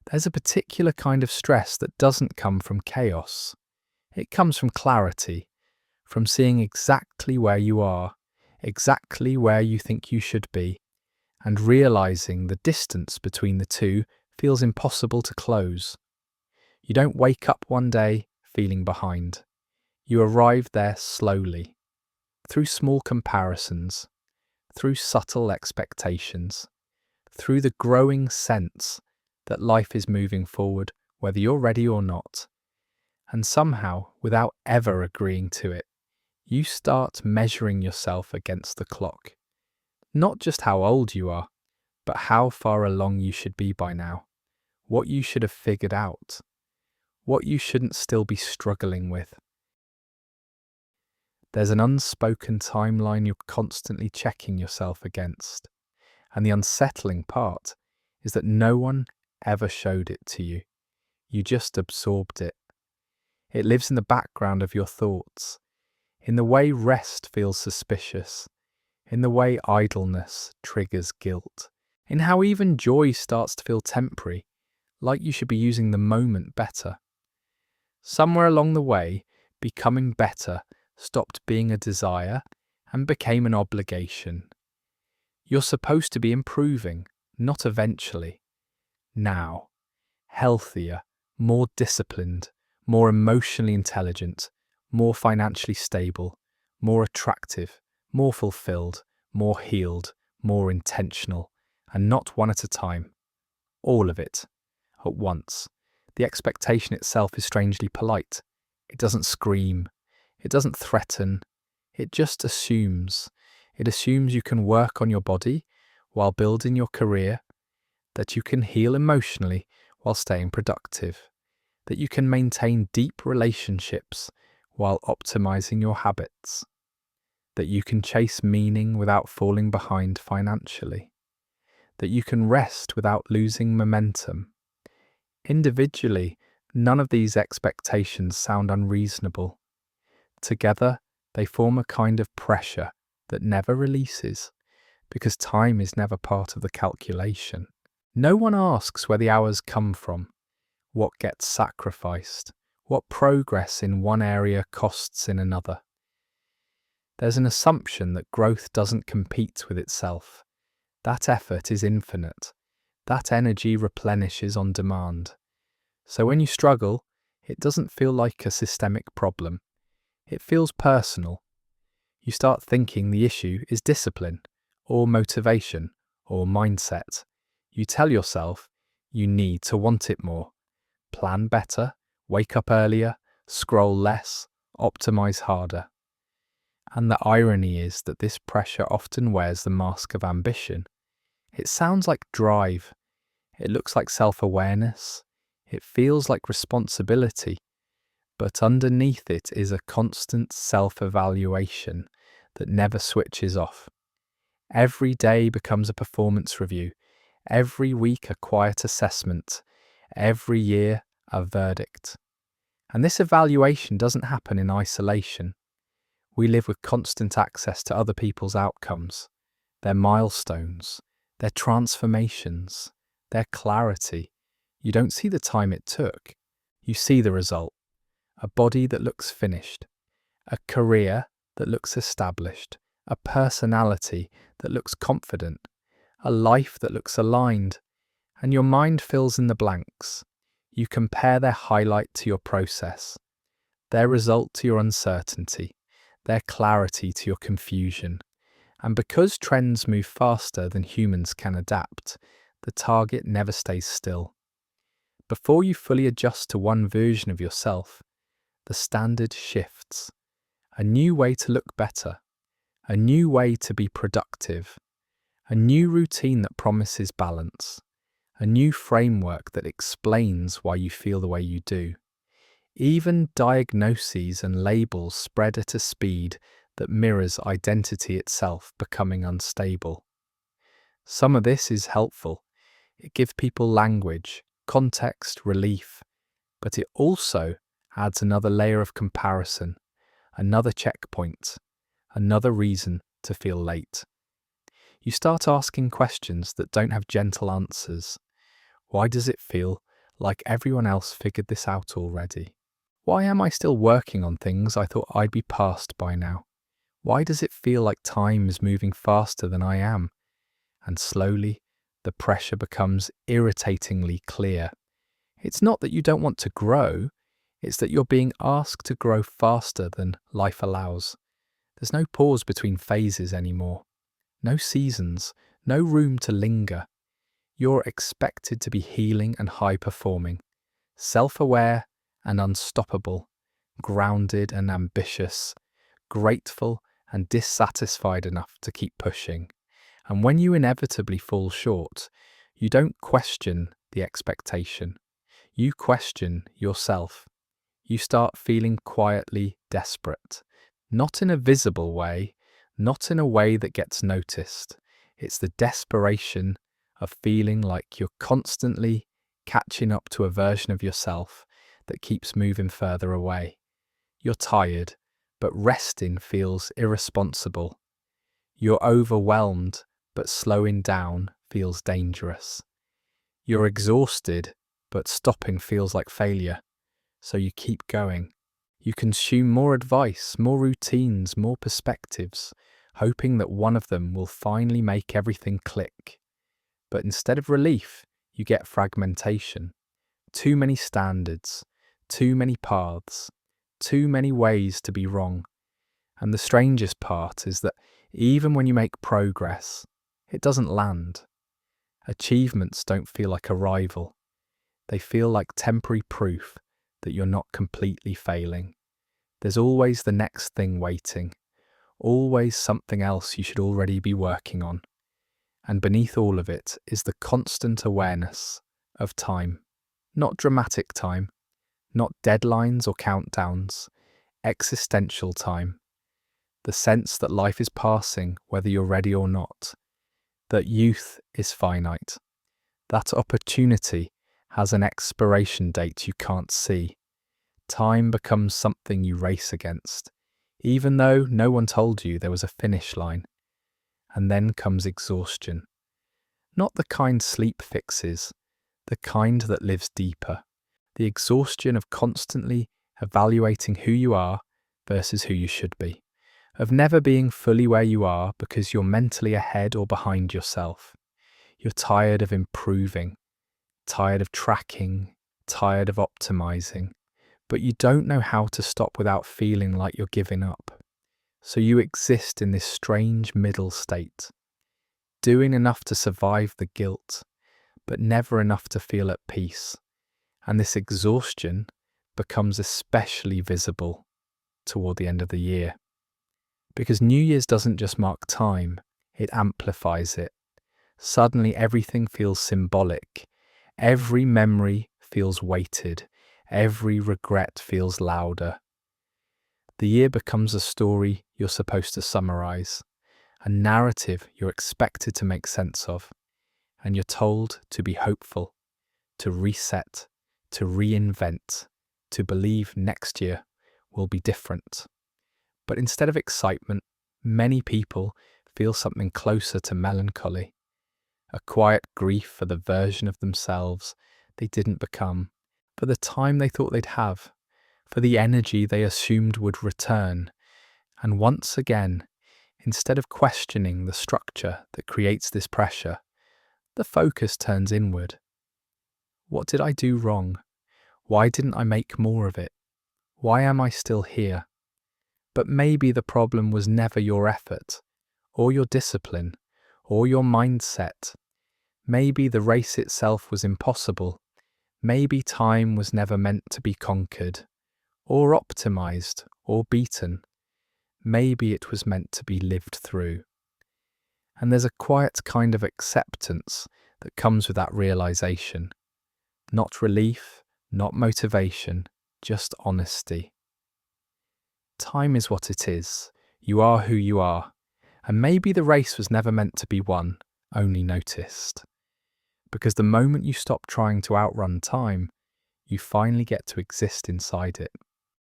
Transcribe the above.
There's a particular kind of stress that doesn't come from chaos. It comes from clarity, from seeing exactly where you are, exactly where you think you should be, and realizing the distance between the two feels impossible to close. You don't wake up one day feeling behind. You arrive there slowly, through small comparisons, through subtle expectations, through the growing sense that life is moving forward whether you're ready or not. And somehow, without ever agreeing to it, you start measuring yourself against the clock. Not just how old you are, but how far along you should be by now, what you should have figured out, what you shouldn't still be struggling with. There's an unspoken timeline you're constantly checking yourself against, and the unsettling part is that no one ever showed it to you. You just absorbed it. It lives in the background of your thoughts, in the way rest feels suspicious, in the way idleness triggers guilt, in how even joy starts to feel temporary, like you should be using the moment better. Somewhere along the way, becoming better stopped being a desire and became an obligation. You're supposed to be improving, not eventually. Now. Healthier, more disciplined, more emotionally intelligent, more financially stable, more attractive, more fulfilled, more healed, more intentional, and not one at a time. All of it, at once. The expectation itself is strangely polite. It doesn't scream. It doesn't threaten. It just assumes. It assumes you can work on your body while building your career, that you can heal emotionally while staying productive, that you can maintain deep relationships while optimizing your habits, that you can chase meaning without falling behind financially, that you can rest without losing momentum. Individually, none of these expectations sound unreasonable. Together, they form a kind of pressure that never releases, because time is never part of the calculation. No one asks where the hours come from, what gets sacrificed, what progress in one area costs in another. There's an assumption that growth doesn't compete with itself. That effort is infinite. That energy replenishes on demand. So when you struggle, it doesn't feel like a systemic problem. It feels personal. You start thinking the issue is discipline, or motivation, or mindset. You tell yourself you need to want it more. Plan better, wake up earlier, scroll less, optimize harder. And the irony is that this pressure often wears the mask of ambition. It sounds like drive. It looks like self-awareness. It feels like responsibility. But underneath it is a constant self-evaluation that never switches off. Every day becomes a performance review. Every week a quiet assessment. Every year a verdict. And this evaluation doesn't happen in isolation. We live with constant access to other people's outcomes, their milestones, their transformations, their clarity. You don't see the time it took. You see the result. A body that looks finished. A career that looks established. A personality that looks confident. A life that looks aligned. And your mind fills in the blanks. You compare their highlight to your process, their result to your uncertainty, their clarity to your confusion. And because trends move faster than humans can adapt, the target never stays still. Before you fully adjust to one version of yourself, the standard shifts. A new way to look better, a new way to be productive, a new routine that promises balance, a new framework that explains why you feel the way you do. Even diagnoses and labels spread at a speed that mirrors identity itself becoming unstable. Some of this is helpful. It gives people language, context, relief, but it also adds another layer of comparison, another checkpoint, another reason to feel late. You start asking questions that don't have gentle answers. Why does it feel like everyone else figured this out already. Why am I still working on things I thought I'd be past by now? Why does it feel like time is moving faster than I am? And slowly, the pressure becomes irritatingly clear. It's not that you don't want to grow, it's that you're being asked to grow faster than life allows. There's no pause between phases anymore. No seasons, no room to linger. You're expected to be healing and high-performing, self-aware and unstoppable, grounded and ambitious, grateful and dissatisfied enough to keep pushing. And when you inevitably fall short, you don't question the expectation. You question yourself. You start feeling quietly desperate. Not in a visible way, not in a way that gets noticed. It's the desperation of feeling like you're constantly catching up to a version of yourself that keeps moving further away. You're tired, but resting feels irresponsible. You're overwhelmed, but slowing down feels dangerous. You're exhausted, but stopping feels like failure. So you keep going. You consume more advice, more routines, more perspectives, hoping that one of them will finally make everything click. But instead of relief, you get fragmentation. Too many standards, too many paths, too many ways to be wrong. And the strangest part is that even when you make progress, it doesn't land. Achievements don't feel like arrival. They feel like temporary proof that you're not completely failing. There's always the next thing waiting, always something else you should already be working on. And beneath all of it is the constant awareness of time. Not dramatic time, not deadlines or countdowns, existential time. The sense that life is passing whether you're ready or not, that youth is finite, that opportunity has an expiration date you can't see. Time becomes something you race against, even though no one told you there was a finish line. And then comes exhaustion. Not the kind sleep fixes, the kind that lives deeper. The exhaustion of constantly evaluating who you are versus who you should be. Of never being fully where you are because you're mentally ahead or behind yourself. You're tired of improving, tired of tracking, tired of optimizing. But you don't know how to stop without feeling like you're giving up. So you exist in this strange middle state, doing enough to survive the guilt, but never enough to feel at peace. And this exhaustion becomes especially visible toward the end of the year. Because New Year's doesn't just mark time, it amplifies it. Suddenly everything feels symbolic. Every memory feels weighted. Every regret feels louder. The year becomes a story you're supposed to summarize, a narrative you're expected to make sense of, and you're told to be hopeful, to reset, to reinvent, to believe next year will be different. But instead of excitement, many people feel something closer to melancholy, a quiet grief for the version of themselves they didn't become, for the time they thought they'd have, for the energy they assumed would return. And once again, instead of questioning the structure that creates this pressure, the focus turns inward. What did I do wrong? Why didn't I make more of it? Why am I still here? But maybe the problem was never your effort, or your discipline, or your mindset. Maybe the race itself was impossible. Maybe time was never meant to be conquered, or optimized, or beaten. Maybe it was meant to be lived through. And there's a quiet kind of acceptance that comes with that realization. Not relief, not motivation, just honesty. Time is what it is. You are who you are. And maybe the race was never meant to be won, only noticed. Because the moment you stop trying to outrun time, you finally get to exist inside it.